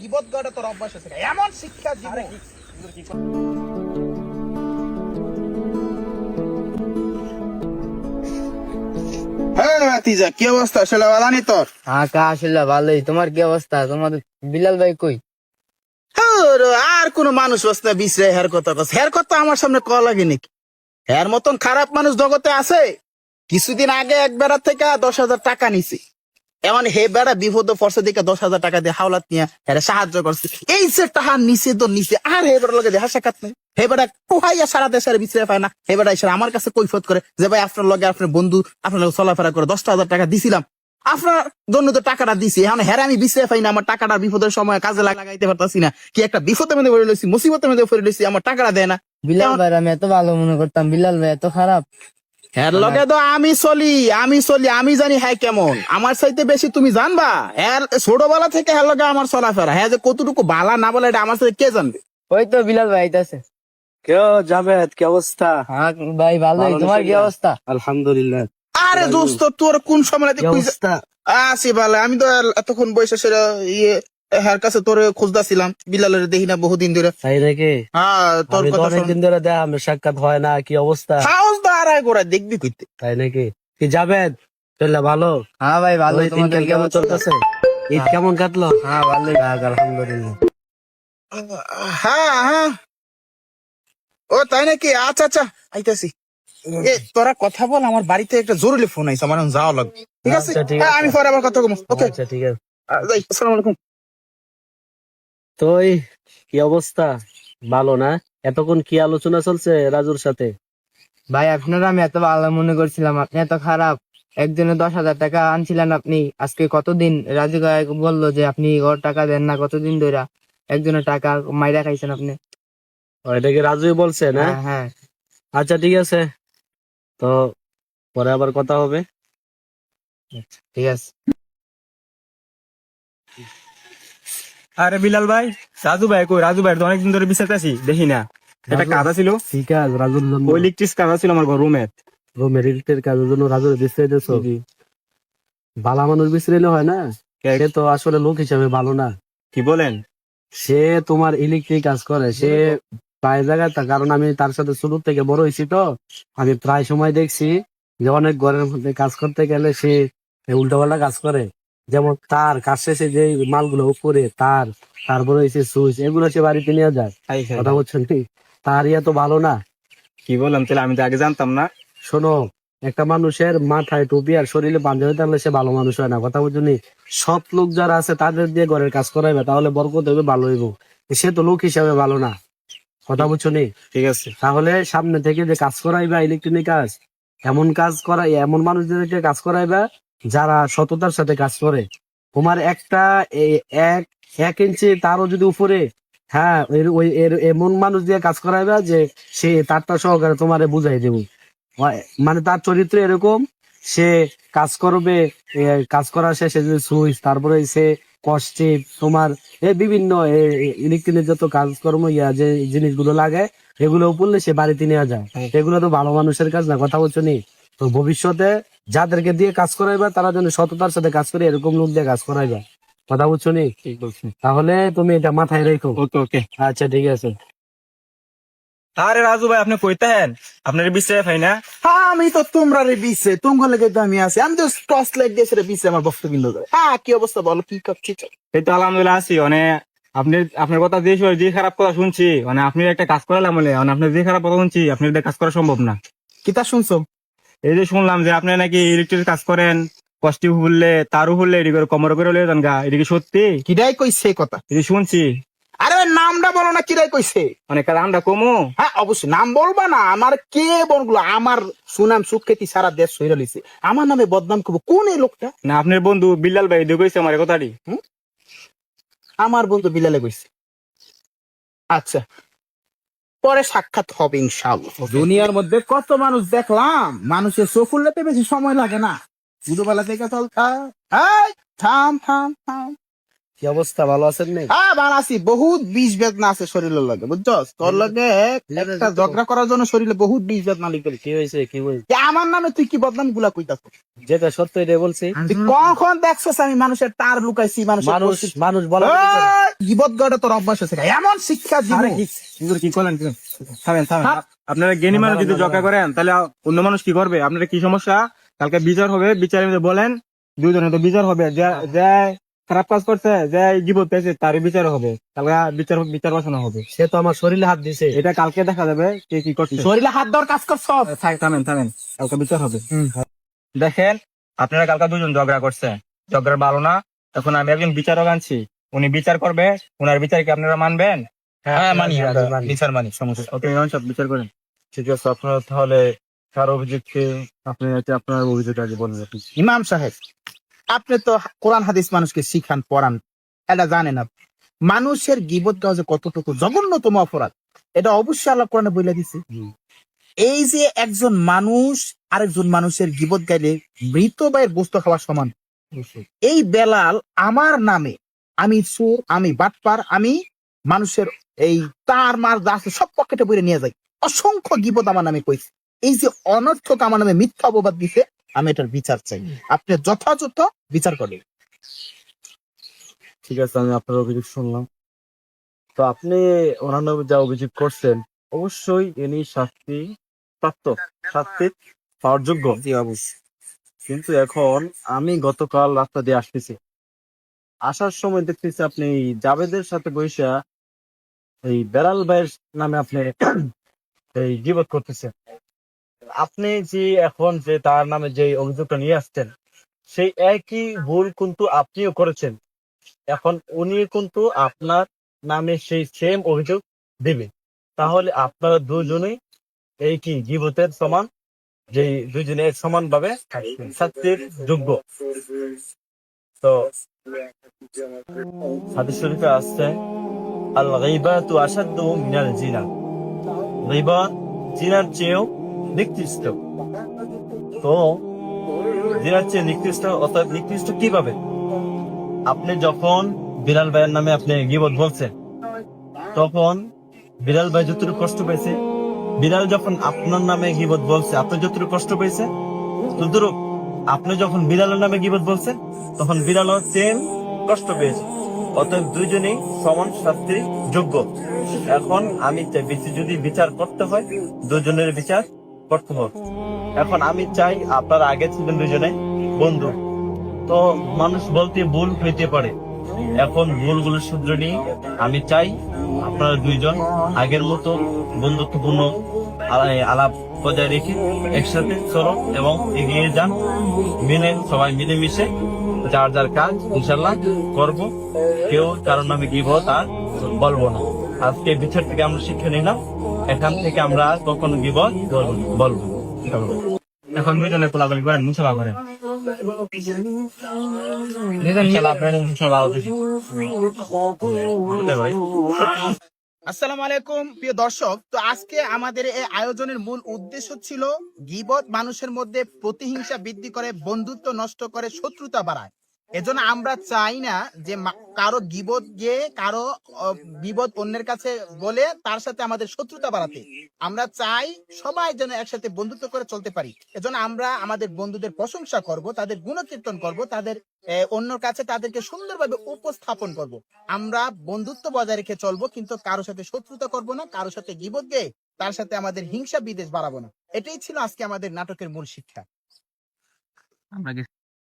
গীবত গাড়া তোর অভ্যাস আছে এমন শিক্ষা দিব। হ্যাঁ ভাতিজা, কি অবস্থা? আসলে বালানি তোর? হ্যাঁ কা আসলে ভালোই। তোমার কি অবস্থা? তোমাদের বিলাল ভাই কই? আর কোন মানুষ বসতে বিশ্রে হের কথা কস, হের কথা আমার সামনে ক লাগে নাকি? হের মতন খারাপ মানুষ জগতে আছে? কিছুদিন আগে এক বেড়া থেকে 10,000 টাকা নিছি। এমন হে বেড়া বিপদ পড়ছে দিকে 10,000 টাকা দিয়ে হাওলাত নিয়ে হেরে সাহায্য করছে। এই যে টাকা নিচে তো নিচে, আর হে বেড়া লগে দেখা সাক্ষাৎ নেই। হে বেড়া কোহাইয়া সারা দেশের বিচারে পায় না। হে বেড়া এসে আমার কাছে কৈফত করে যে ভাই আপনার লগে আপনার বন্ধু আপনার লগে চলাফেরা করে 10,000 টাকা দিছিলাম, আপনার জন্য তো টাকাটা দিছি। এখন হেরে আমি বিচারে পাই না, আমার টাকাটা বিপদের সময় কাজে লাগাইতে পারতাছি না। কি একটা বিপদের মধ্যে পড়ে লইছি, মুসিবতের মধ্যে পড়ে লইছি, আমার টাকাটা দেয় না। বিলাল ভাই আমি এত ভালো মনে করতাম, বিলাল ভাই এত খারাপ? হ্যাঁ লগে তো আমি চলি, আমি জানি হ্যাঁ কেমন। আমার চাইতে বেশি তুমি জানবা। হ্যাঁ ছোটবেলা থেকে হ্যাঁ লগে আমার চলাফেরা, হ্যাঁ যে কতটুকু বালা না বলে এটা আমার সাথে কে জানবে? ওই তো বিলাল ভাই আইতাছে। কেউ জাভেদ, কি অবস্থা? হ্যাঁ ভাই ভালোই। তোমার কি অবস্থা? আলহামদুলিল্লাহ। আরে দোস্ত তোর কোন সময় কি অবস্থা? আছি ভালো। আমি তো এতক্ষণ বয়সে সেটা ইয়ে হ্যার কাছে তোর খুঁজতেছিলাম, বিলালের দেখি না বহুদিন ধরে। তাই নাকি? হ্যাঁ তোর আমি তো কথা অনেকদিন ধরে দেখ আমার সাক্ষাৎ হয় না, কি অবস্থা? সাহস তো আর গোড়া দেখবি কইতে। তাই নাকি? কি জাভেদ, চললে ভালো? হ্যাঁ ভাই ভালো। ওই দিনকাল কেমন চলতেছে? ঈদ কেমন কাটলো? হ্যাঁ ভালোই। আলহামদুলিল্লাহ। হ্যাঁ হ্যাঁ, ও তাই নাকি? আচ্ছা আচ্ছা আইতাছি। এ তোরা কথা বল, আমার বাড়িতে একটা জরুরি ফোন আইছে, আমার এখন যাওয়া লাগবে। ঠিক আছে? আচ্ছা, ঠিক হ্যাঁ, আছে। আমি পরে আবার কথা বলবো। ওকে, আচ্ছা ঠিক আছে। যাই। আসসালামু আলাইকুম। তো কি অবস্থা? ভালো না? এতক্ষণ কি আলোচনা চলছে রাজুর সাথে? ভাই আপনারা আমি এত ভালো মনে করছিলাম, আপনি এত খারাপ। একজনে 10,000 টাকা আনছিলেন আপনি, আজকে কতদিন রাজু ভাই বললো যে আপনি ওর টাকা দেন না, কতদিন ধরে একজনের টাকা মাইরা খাইছেন আপনি। এটা কি রাজুই বলছে না? হ্যাঁ হ্যাঁ। আচ্ছা ঠিক আছে, তো পরে আবার কথা হবে। ঠিক আছে। আরে বিলাল ভাই, রাজু ভাই কই? রাজু ভাই তো অনেকদিন ধরে বিচারতেছি, দেখি না। একটা কাজ ছিল, ঠিক আছে, রাজুর জন্য ওই ইলেকট্রিক কাজ ছিল আমার রুমে। মেরিটের কাজের জন্য রাজুর বিশ্রাই দিয়েছো? ভালো মানুষ বিশ্রাইলে হয় না? সে তো আসলে লোক হিসাবে ভালো না। কি বলেন? সে তোমার ইলেকট্রিক কাজ করে, সে প্রায় জায়গায় কারণ আমি তার সাথে শুরু থেকে বড় হয়েছি, তো আমি প্রায় সময় দেখছি যে অনেক ঘরের মধ্যে কাজ করতে গেলে সে উল্টাপাল্টা কাজ করে। যেমন তার কাজ শেষে যে মালগুলো উপরে তারপরে হচ্ছে সুইচ, এগুলো সে বাড়িতে নিয়ে যায়। কথা বলছেন ঠিক? তার ইয়া তো ভালো না। কি বললাম? তাহলে আমি তো আগে জানতাম না। শোনো, একটা মানুষের মাথায় টুপি আর শরীরে পাঞ্জাবি থাকলে সে ভালো মানুষ হয় না। কথা বুঝুনি? সৎ লোক যারা আছে তাদের দিয়ে ঘরের কাজ করাইবে, তাহলে বরকত হবে, ভালো হইব। সে তো লোক হিসাবে ভালো না। কথা বুঝছো নি? ঠিক আছে। তাহলে সামনে থেকে যে কাজ করাইবা ইলেকট্রনিক কাজ, এমন মানুষদেরকে কাজ করাইবা যারা সততার সাথে কাজ করে। তোমার একটা এক 1 ইঞ্চি তারও যদি উপরে, হ্যাঁ এমন মানুষ দিয়ে কাজ করাইবা যে সে তারটা সহকারে তোমারে বুঝাই দেব। মানে তার চরিত্র এরকম, সে কাজ করবে, কাজ করার শেষে যে সুইচ, তারপরে সে কষ্টে তোমার বিভিন্ন ইলেকট্রনিক যত কাজকর্ম যে জিনিসগুলো লাগে, এগুলো উপরলে সে বাড়িতে নিয়ে যায়। এগুলো তো ভালো মানুষের কাজ না। কথা বলছো নি? তো ভবিষ্যতে যাদেরকে দিয়ে কাজ করাইবা তারা যেন সততার সাথে কাজ করে, এরকম লোক দিয়ে কাজ করাইবা। কথা বলছো নি? ঠিক বলছেন। তাহলে তুমি এটা মাথায় রেখো। ওকে ওকে। আচ্ছা ঠিক আছে। আরে রাজু ভাই, আপনি কইতেন আপনার বিশ্বাস হয় না? হ্যাঁ আমি তো তোমরা রে বিছে, তোমার লেগে তো আমি আছি। আমি তো টস লাইট দিয়েছে রে বিছে আমার বক্তব্য করে। হ্যাঁ কি অবস্থা বলো, কি করছিস? এই তো আলহামদুলিল্লাহ আছি। মানে আপনি আপনার কথা যে খারাপ কথা শুনছি, মানে আপনি একটা কাজ করালাম বলে, মানে আপনার যে খারাপ কথা শুনছি আপনার এটা কাজ করা সম্ভব না। কিতা শুনছো? এই যে শুনলাম যে আপনি নাকি ইলেকট্রিক কাজ করেন, কষ্টি হুললে তারও হুললে এদিকে কমর করে লয়ে যান গা, এটা কি সত্যি? কিরাই কইছে কথা? এটা শুনছি। আরে ওই নামটা বলো না, কিরাই কইছে? অনেক আমরা কমু। হ্যাঁ অবশ্যই নাম বলবা না। আমার কে বলগুলো, আমার সুনাম সুখ্যাতি সারা দেশ সইরা লইছে, আমার নামে বদনাম করবো কোন এই লোকটা? না আপনার বন্ধু বিল্লাল ভাই দিয়ে কইছে আমার এই কথাটি। আমার বন্ধু বিলালে কইছে। আচ্ছা পরে সাক্ষাৎ হবে ইনশাআল্লাহ। দুনিয়ার মধ্যে কত মানুষ দেখলাম, মানুষের চোখ খুলতে বেশি সময় লাগে না। ছোটবেলা থেকে চলতা। এই থাম থাম থাম, কি অবস্থা, ভালো আছেন নি? হ্যাঁ ভালো আছি, বহুত বিষ বেদনা আছে শরীরের লাগে, বুঝছস? তোর লাগে একটা ঝগড়া করার জন্য শরীরে বহুত বিষ বেদনা লিখে কি হয়েছে, কি হয়েছে? আমার নামে তুই কি বদনাম গুলা কইতাছ? যেটা সত্য এটা বলছি। তুই কখন দেখছস আমি মানুষের তার লুকাইছি, মানুষের মানুষ পরিচিত- মানুষ বলা এই, গীবত গড়ে তোর অভ্যাস আছে, এমন শিক্ষা দিব। আরে কি করলেন? থামেন থামেন। আপনারা জ্ঞানী মানুষ যদি ঝগড়া করেন তাহলে অন্য মানুষ কি করবে? আপনারা কি সমস্যা? কালকে বিচার হবে, বিচারের মধ্যে বলেন, দুজনে তো বিচার হবে। যে খারাপ কাজ করছে, যে জীবত পেয়েছে, তারই বিচার হবে। কালকে বিচার বিচার বসানো হবে। সে তো আমার শরীরে হাত দিছে। এটা কালকে দেখা যাবে কে কি করছে। শরীরে হাত দেওয়ার কাজ করছস? থামেন থামেন, কালকে বিচার হবে। দেখেন, আপনারা কালকে দুজন ঝগড়া করছে, ঝগড়া ভালো না। এখন আমি একজন বিচারক আনছি, উনি বিচার করবে। উনার বিচার কি আপনারা মানবেন? হ্যাঁ মানি, আমরা মানি। বিচার মানি, সমস্যা। ওকে, ইমাম সাহেব বিচার করেন। ঠিক আছে, আপনারা তাহলে কার অভিযোগকে আপনার অভিযোগ আগে বলেন। ইমাম সাহেব, আপনি তো কোরআন হাদিস মানুষকে শিখান, পড়ান, এটা জানেন। আপনি মানুষের গীবত গাওয়া যে কতটুকু জঘন্যতম অপরাধ, এটা অবশ্যই আল্লাহ কোরআনে বলে দিছে। এই যে একজন মানুষ আরেকজন মানুষের গীবত গাইলে মৃত ভাইয়ের গোস্ত খাওয়া সমান। এই বেলাল আমার নামে, আমি চোর, আমি বাটপার, আমি মানুষের এই তার মার যা আছে সব পকেটে বইরে নিয়ে যাই, অসংখ্য গীবত আমার নামে কইছে। এই যে অনর্থক আমার নামে মিথ্যা অপবাদ দিছে, আমি এটার বিচার চাই। আপনি যথাযথ বিচার করেন। ঠিক আছে, আমি আপনার অভিযোগ শুনলাম। তো আপনি ওনার নামে যা অভিযোগ করছেন, অবশ্যই ইনি শাস্তি প্রাপ্ত, শাস্তি পাওয়ার যোগ্য। কিন্তু এখন আমি গতকাল রাস্তা দিয়ে আসতেছি, আসার সময় দেখতেছি আপনি জাবেদের সাথে বৈশা এই বেলাল ভাইয়ের নামে আপনি এই গীবত করতেছেন। আপনি যে এখন যে তার নামে যে অভিযোগটা নিয়ে আসছেন, সেই একই ভুল কিন্তু আপনিও করেছেন। এখন উনি কিন্তু আপনার নামে সেই সেম অভিযোগ দিবে। তাহলে আপনারা দুজনেই এই কি গীবতের সমান, যে দুজনে সমান ভাবে শাস্তির যোগ্য। তো হাদিস শরীফে আসছে, আল গীবাতু আশাদ্দু মিনাল জিনা, গীবত জিনার চেয়েও নিকৃষ্ট। তো জিনার চেয়ে নিকৃষ্ট, অর্থাৎ নিকৃষ্ট কিভাবে? আপনি যখন বিলাল ভাইয়ের নামে আপনি গীবত বলছেন, তখন বিলাল ভাই যতটুকু কষ্ট পেয়েছে, বিলাল যখন আপনার নামে গীবত বলছে আপনি যতটুকু কষ্ট পেয়েছে, ততটুকু আপনি যখন বিলালের নামে গীবত বলছেন তখন বিলালও সেম কষ্ট পেয়েছে। অতএব দুইজনেই সমান শাস্তির যোগ্য। এখন আমি চাই যদি বিচার করতে হয়, দুজনের বিচার করতে হবে। এখন আমি চাই, আপনারা আগে ছিলেন দুজনে বন্ধু, তো মানুষ বলতে ভুল হইতে পারে। এখন ভুলগুলো শুধরে নিয়ে আমি চাই আপনারা দুইজন আগের মতো বন্ধুত্বপূর্ণ আলাপ বজায় রেখে একসাথে চলুন এবং এগিয়ে যান, সবাই মিলেমিশে যার যার কাজ ইনশাল্লাহ করব। কেউ কারণ নামে গীবত আর বলবো না। আজকে বিচার থেকে আমরা শিক্ষা নিলাম, এখান থেকে আমরা আর কখনো গীবত বলবো না। এখন দুজনে কোলাকুলি করেন, মুসাফা করেন। আসসালামু আলাইকুম প্রিয় দর্শক, তো আজকে আমাদের এই আয়োজনের মূল উদ্দেশ্য ছিল গীবত মানুষের মধ্যে প্রতিহিংসা বৃদ্ধি করে, বন্ধুত্ব নষ্ট করে, শত্রুতা বাড়ায়। এজন্য আমরা চাই না যে কারো গীবত গিয়ে কারো বিপদ অন্যের কাছে বলে তার সাথে আমাদের শত্রুতা বাড়াতে। আমরা চাই সবাই যেন একসাথে বন্ধুত্ব করে চলতে পারি। এজন্য আমরা আমাদের বন্ধুদের প্রশংসা করব, তাদের গুণকীর্তন করব, তাদের অন্যর কাছে তাদেরকে সুন্দরভাবে উপস্থাপন করব। আমরা বন্ধুত্ব বজায় রেখে চলবো, কিন্তু কারো সাথে শত্রুতা করব না, কারো সাথে গীবত গিয়ে তার সাথে আমাদের হিংসা বিদ্বেষ বাড়াবো না। এটাই ছিল আজকে আমাদের নাটকের মূল শিক্ষা।